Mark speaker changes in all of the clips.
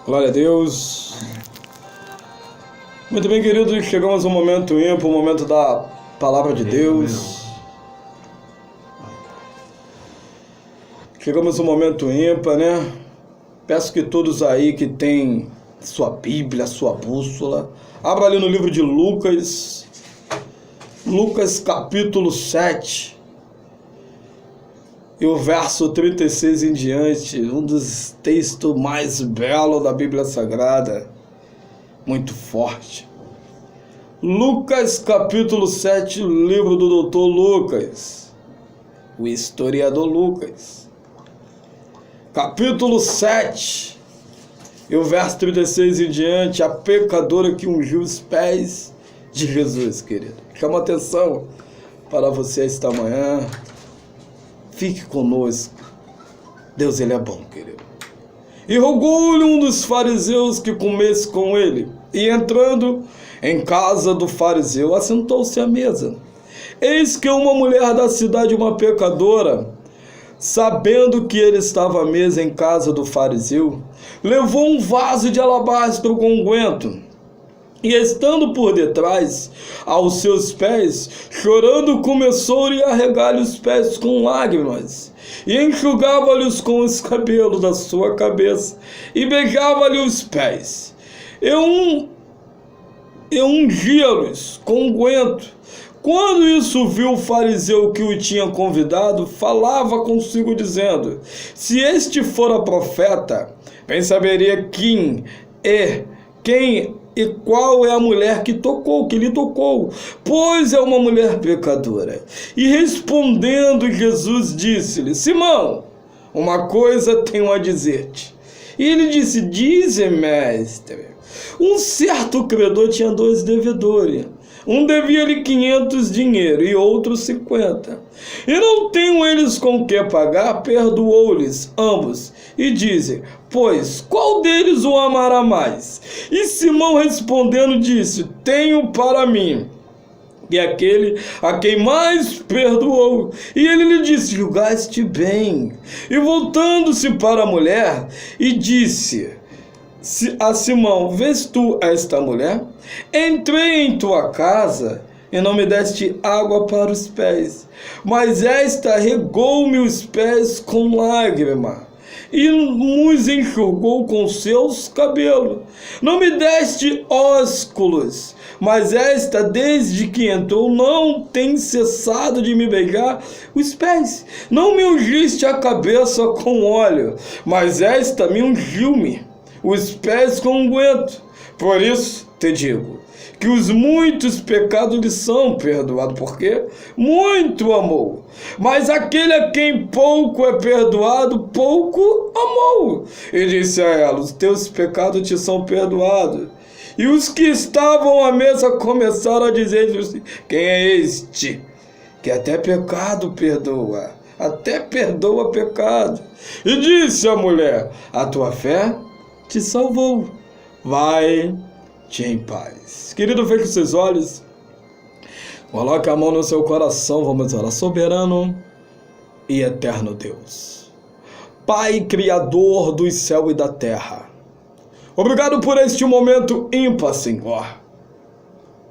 Speaker 1: Glória a Deus. Muito bem, queridos, chegamos ao momento ímpar, o momento da palavra de Deus. Chegamos ao momento ímpar, né? Peço que todos aí que têm sua Bíblia, sua bússola, abra ali no livro de Lucas, Lucas capítulo 7, e o verso 36 em diante, um dos textos mais belos da Bíblia Sagrada, muito forte. Lucas capítulo 7, livro do doutor Lucas, o historiador Lucas. Capítulo 7, e o verso 36 em diante, a pecadora que ungiu os pés de Jesus, querido. Chama atenção para você esta manhã. Fique conosco. Deus, Ele é bom, querido. E rogou-lhe um dos fariseus que comesse com ele. E entrando em casa do fariseu, assentou-se à mesa. Eis que uma mulher da cidade, uma pecadora, sabendo que ele estava à mesa em casa do fariseu, levou um vaso de alabastro com unguento, e estando por detrás aos seus pés, chorando, começou-lhe a regar-lhe os pés com lágrimas, e enxugava-lhes com os cabelos da sua cabeça, e beijava-lhe os pés, e ungia-los com unguento. Quando isso viu o fariseu que o tinha convidado, falava consigo dizendo: se este fora profeta, bem saberia quem e qual é a mulher que lhe tocou, pois é uma mulher pecadora. E respondendo Jesus disse-lhe: Simão, uma coisa tenho a dizer-te. E ele disse: dize, mestre. Um certo credor tinha 2 devedores. Um devia-lhe 500 dinheiro e outro 50. E não tendo eles com que pagar, perdoou-lhes ambos. E dizem: pois, qual deles o amará mais? E Simão respondendo disse: tenho para mim e aquele a quem mais perdoou. E ele lhe disse: julgaste bem. E voltando-se para a mulher, e disse a Simão: vês tu esta mulher? Entrei em tua casa e não me deste água para os pés, mas esta regou-me os pés com lágrima e nos enxugou com seus cabelos. Não me deste ósculos, mas esta, desde que entrou, não tem cessado de me beijar os pés. Não me ungiste a cabeça com óleo, mas esta me ungiu-me os pés com unguento. Por isso te digo que os muitos pecados lhe são perdoados, porque muito amou. Mas aquele a quem pouco é perdoado, pouco amou. E disse a ela: os teus pecados te são perdoados. E os que estavam à mesa começaram a dizer: quem é este que até pecado perdoa? Até perdoa pecado. E disse a mulher: a tua fé te salvou. Vai-te em paz. Querido, feche os seus olhos. Coloque a mão no seu coração. Vamos orar. Soberano e eterno Deus, Pai Criador do céu e da terra, obrigado por este momento ímpar, Senhor.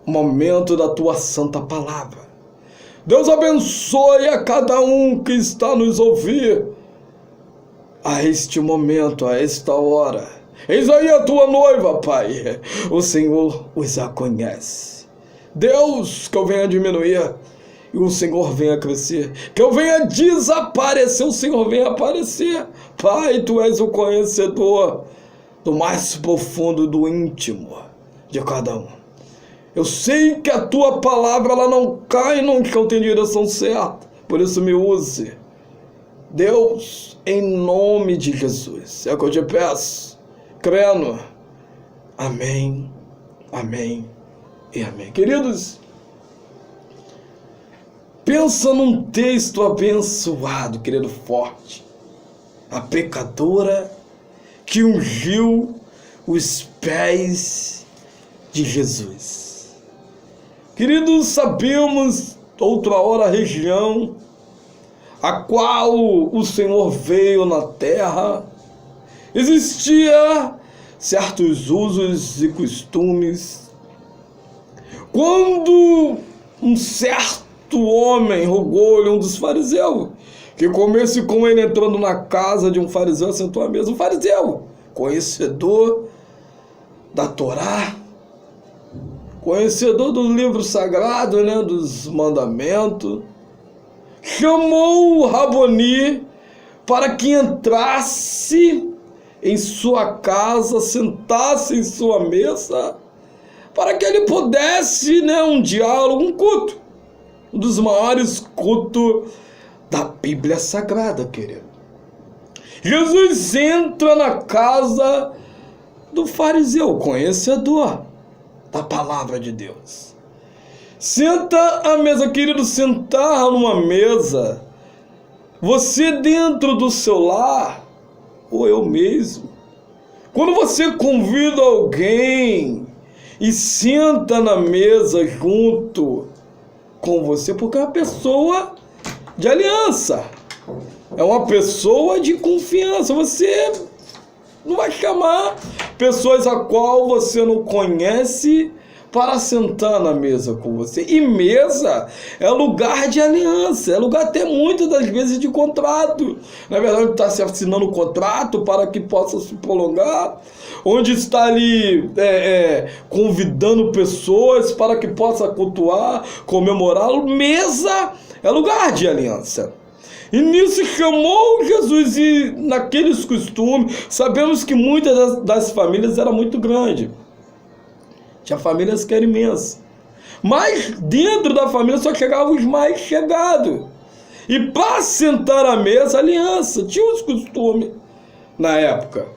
Speaker 1: Momento da tua santa palavra. Deus abençoe a cada um que está nos ouvindo a este momento, a esta hora. Eis aí a tua noiva, Pai. O Senhor os a conhece. Deus, que eu venha diminuir e o Senhor venha crescer. Que eu venha desaparecer, o Senhor venha aparecer. Pai, tu és o conhecedor do mais profundo, do íntimo de cada um. Eu sei que a tua palavra ela não cai nunca eu tenho direção certa. Por isso me use. Deus, em nome de Jesus, é o que eu te peço. Crendo. Amém, amém e amém. Queridos, pensa num texto abençoado, querido, forte. A pecadora que ungiu os pés de Jesus. Queridos, sabemos outra hora a região a qual o Senhor veio na terra, existia certos usos e costumes. Quando um certo homem rogou-lhe, um dos fariseus, que comesse com ele, entrando na casa de um fariseu, assentou à mesa. Um fariseu, conhecedor da Torá, conhecedor do livro sagrado, dos mandamentos, chamou o Raboni para que entrasse em sua casa, sentasse em sua mesa, para que ele pudesse, um diálogo, um culto, um dos maiores cultos da Bíblia Sagrada, querido. Jesus entra na casa do fariseu, conhecedor da palavra de Deus. Senta à mesa, querido. Sentar numa mesa, você dentro do seu lar, ou eu mesmo, quando você convida alguém e senta na mesa junto com você, porque é uma pessoa de aliança, é uma pessoa de confiança. Você não vai chamar pessoas a qual você não conhece para sentar na mesa com você. E mesa é lugar de aliança, é lugar até muitas das vezes de contrato. Na verdade, está se assinando um contrato para que possa se prolongar, onde está ali convidando pessoas para que possa cultuar, comemorá-lo. Mesa é lugar de aliança. E nisso chamou Jesus, e naqueles costumes, sabemos que muitas das famílias eram muito grandes. Tinha famílias que eram imensas. Mas dentro da família só chegavam os mais chegados. E para sentar à mesa, aliança, tinha os costumes na época.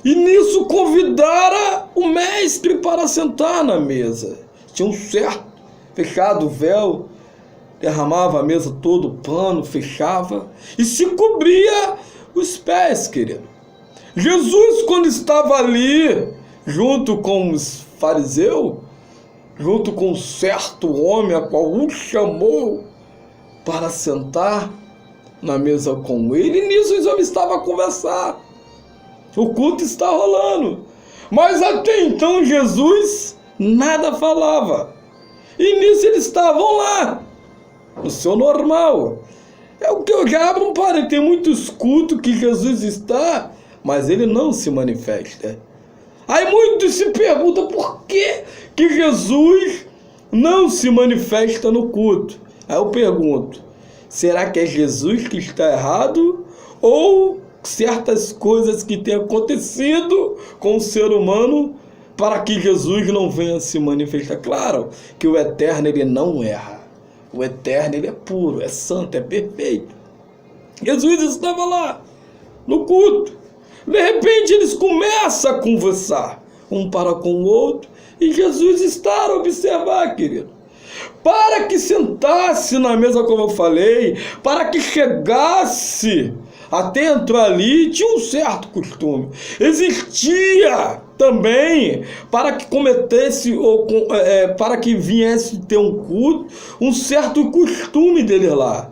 Speaker 1: E nisso convidara o mestre para sentar na mesa. Tinha um certo, fechado o véu, derramava a mesa todo, o pano, fechava e se cobria os pés, querido. Jesus, quando estava ali, junto com os fariseus, junto com um certo homem a qual o chamou para sentar na mesa com ele, e nisso os homens estavam a conversar. O culto está rolando. Mas até então Jesus nada falava. E nisso eles estavam lá, no seu normal. É o que eu já abro um parênteses. Tem muitos cultos que Jesus está, mas ele não se manifesta. Aí muitos se perguntam por que Jesus não se manifesta no culto. Aí eu pergunto, será que é Jesus que está errado? Ou certas coisas que têm acontecido com o ser humano para que Jesus não venha se manifestar? Claro que o Eterno, ele não erra. O Eterno, ele é puro, é santo, é perfeito. Jesus estava lá, no culto. De repente, eles começam a conversar, um para com o outro, e Jesus está a observar, querido. Para que sentasse na mesa, como eu falei, para que chegasse até entrar ali, tinha um certo costume. Existia também, para que cometesse, para que viesse ter um culto, um certo costume deles lá.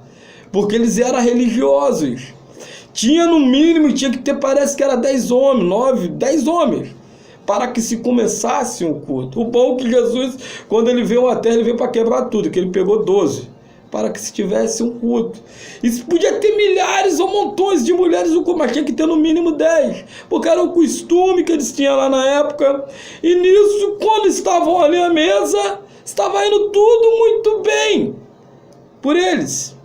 Speaker 1: Porque eles eram religiosos. Tinha no mínimo, tinha que ter, parece que era 10 homens, 9, 10 homens, para que se começasse um culto. O bom é que Jesus, quando ele veio à terra, ele veio para quebrar tudo, que ele pegou 12, para que se tivesse um culto. E podia ter milhares ou montões de mulheres no culto, mas tinha que ter no mínimo 10, porque era o costume que eles tinham lá na época. E nisso, quando estavam ali à mesa, estava indo tudo muito bem por eles.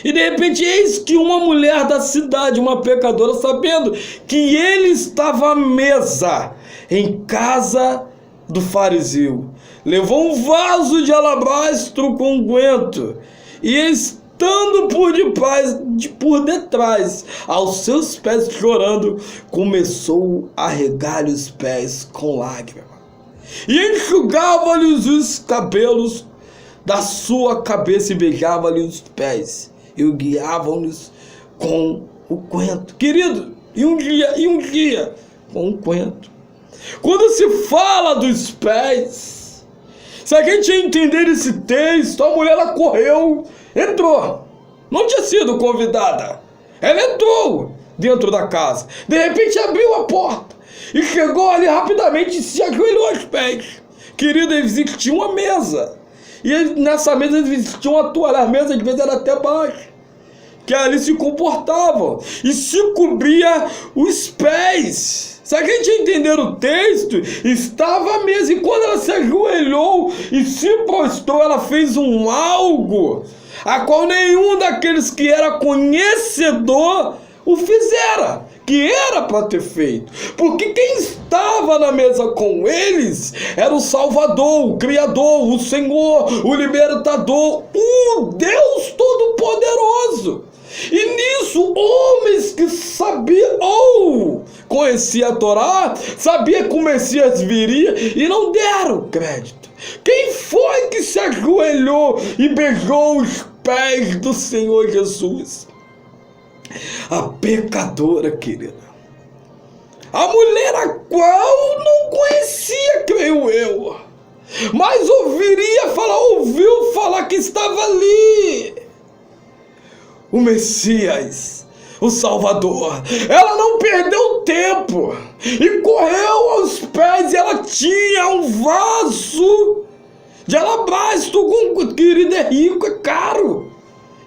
Speaker 1: E de repente, eis que uma mulher da cidade, uma pecadora, sabendo que ele estava à mesa em casa do fariseu, levou um vaso de alabastro com unguento e, estando por detrás, aos seus pés chorando, começou a regar-lhe os pés com lágrimas e enxugava-lhes os cabelos da sua cabeça e beijava-lhe os pés e o guiavam-lhes com o unguento. Querido, e um dia com um unguento. Quando se fala dos pés, se a gente entender esse texto, a mulher ela correu, entrou não tinha sido convidada. Ela entrou dentro da casa, de repente abriu a porta e chegou ali rapidamente e se ajoelhou aos pés. Querido, existia uma mesa, e nessa mesa existia uma toalha, a mesa às vezes era até baixa, que ali se comportavam e se cobria os pés. Se a gente entender o texto, estava a mesa, e quando ela se ajoelhou e se prostrou, ela fez um algo a qual nenhum daqueles que era conhecedor o fizera, que era para ter feito, porque quem estava na mesa com eles era o Salvador, o Criador, o Senhor, o Libertador, o Deus Todo-Poderoso. E nisso, homens que sabiam ou conhecia a Torá, sabia que o Messias viria e não deram crédito. Quem foi que se ajoelhou e beijou os pés do Senhor Jesus? A pecadora, querida. A mulher a qual não conhecia, creio eu, mas ouviu falar que estava ali o Messias, o Salvador. Ela não perdeu tempo e correu aos pés. Ela tinha um vaso de alabastro, querido, é rico, é caro,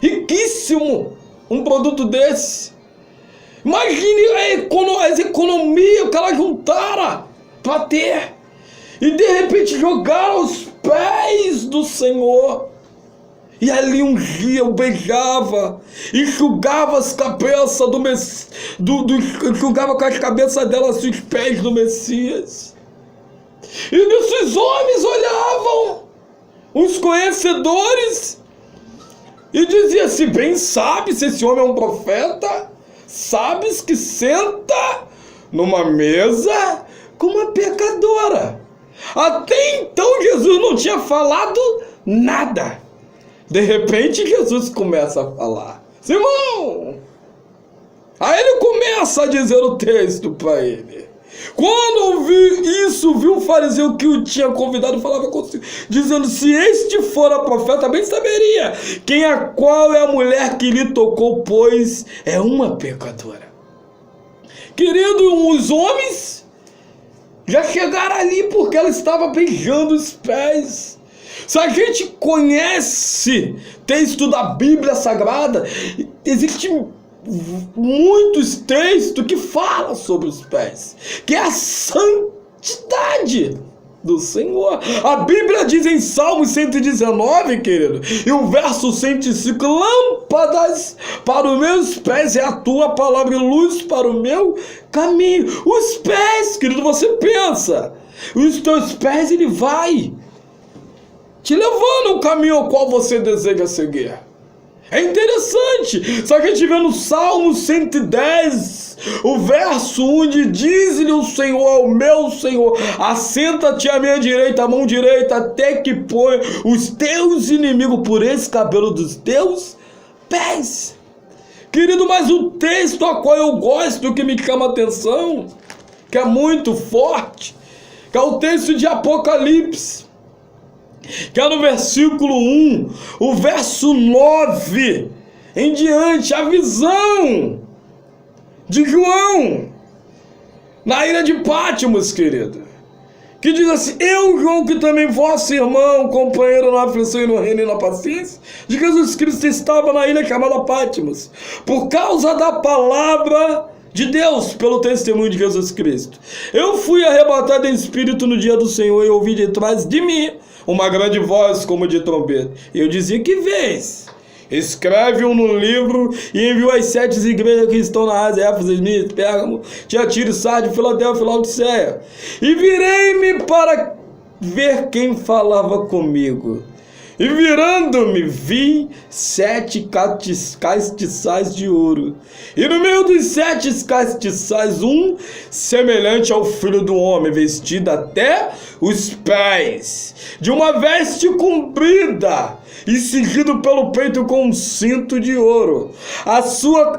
Speaker 1: riquíssimo um produto desse. Imagine as economias que ela juntara para ter, e de repente jogaram aos pés do Senhor. E ali ungia, o beijava, enxugava as cabeças enxugava com as cabeças dela os pés do Messias. E esses homens olhavam, os conhecedores, e diziam: se bem sabes, se esse homem é um profeta, sabes que senta numa mesa com uma pecadora. Até então Jesus não tinha falado nada. De repente Jesus começa a falar: Simão! Aí ele começa a dizer o texto para ele. Quando ouviu isso, viu o fariseu que o tinha convidado, falava consigo, dizendo: se este fora profeta, bem saberia qual é a mulher que lhe tocou, pois é uma pecadora. Querido, os homens já chegaram ali porque ela estava beijando os pés. Se a gente conhece texto da Bíblia Sagrada, existem muitos textos que falam sobre os pés, que é a santidade do Senhor. A Bíblia diz em Salmo 119, querido, e o verso 105: lâmpadas para os meus pés é a tua palavra e luz para o meu caminho. Os pés, querido, você pensa, os teus pés, ele vai te levando ao caminho ao qual você deseja seguir. É interessante, só que a gente vê no Salmo 110, o verso 1, diz-lhe o Senhor ao meu Senhor: assenta-te à minha direita, à mão direita, até que põe os teus inimigos por escabelo dos teus pés. Querido, mas o texto a qual eu gosto, que me chama a atenção, que é muito forte, que é o texto de Apocalipse, que é no versículo 1, o verso 9 em diante, a visão de João na ilha de Patmos, querido, que diz assim: eu, João, que também vosso irmão, companheiro na aflição e no reino e na paciência de Jesus Cristo, estava na ilha chamada Patmos, por causa da palavra de Deus, pelo testemunho de Jesus Cristo. Eu fui arrebatado em espírito no dia do Senhor, e ouvi de trás de mim uma grande voz como de trombeta. E eu dizia: que vês? Escreve-o no livro e enviou às 7 igrejas que estão na Ásia, Éfeso, Esmirna, Pérgamo, Tiatira, Sardes, Filadélfia e Laodiceia. E virei-me para ver quem falava comigo. E virando-me, vi 7 castiçais de ouro. E no meio dos 7 castiçais, um semelhante ao Filho do Homem, vestido até os pés, de uma veste comprida, e cingido pelo peito com um cinto de ouro.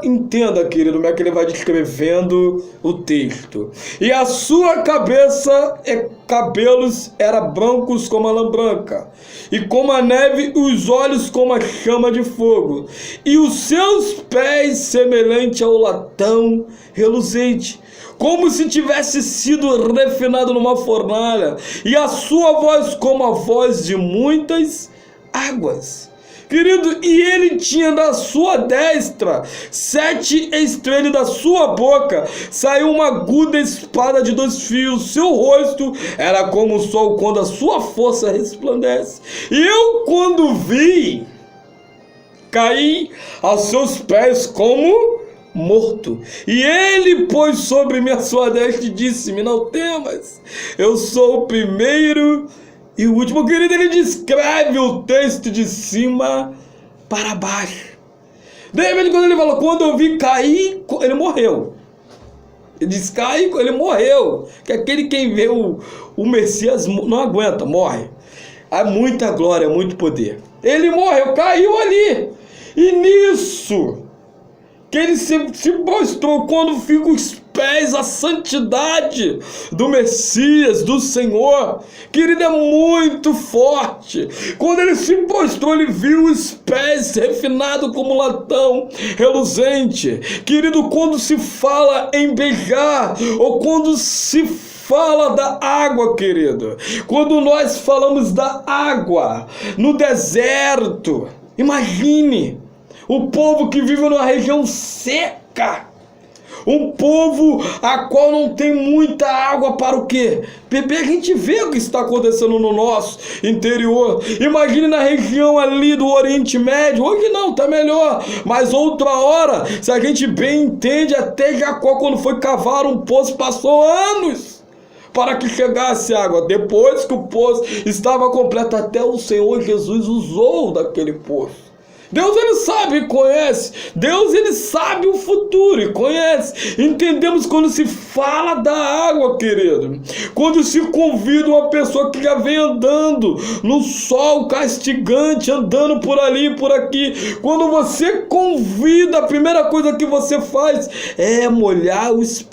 Speaker 1: Entenda, querido, como é que ele vai descrevendo o texto. E a sua cabeça e cabelos eram brancos como a lã branca, e como a neve, os olhos como a chama de fogo, e os seus pés semelhante ao latão reluzente, como se tivesse sido refinado numa fornalha, e a sua voz como a voz de muitas águas. Querido, e ele tinha da sua destra 7 estrelas, da sua boca saiu uma aguda espada de 2 fios, seu rosto era como o sol quando a sua força resplandece. E eu, quando vi, caí aos seus pés como morto. E ele pôs sobre mim a sua destra e disse-me: não temas, eu sou o primeiro e o último. Querido, ele descreve o texto de cima para baixo. De repente, quando ele falou, quando eu vi cair, ele morreu. Ele diz, cair, ele morreu. Que aquele quem vê o Messias não aguenta, morre. Há muita glória, muito poder. Ele morreu, caiu ali. E nisso que ele se mostrou, quando fica os pés, a santidade do Messias, do Senhor, querido, é muito forte. Quando ele se mostrou, ele viu os pés refinados como latão reluzente. Querido, quando se fala em beijar, ou quando se fala da água, querido, quando nós falamos da água no deserto, imagine o povo que vive numa região seca, um povo a qual não tem muita água para o quê? Beber. A gente vê o que está acontecendo no nosso interior. Imagine na região ali do Oriente Médio. Hoje não, está melhor, mas outra hora, se a gente bem entende, até Jacó, quando foi cavar um poço, passou anos para que chegasse água. Depois que o poço estava completo, até o Senhor Jesus usou daquele poço. Deus, ele sabe e conhece. Deus, ele sabe o futuro e conhece. Entendemos quando se fala da água, querido. Quando se convida uma pessoa que já vem andando no sol castigante, andando por ali e por aqui. Quando você convida, a primeira coisa que você faz é molhar os pés.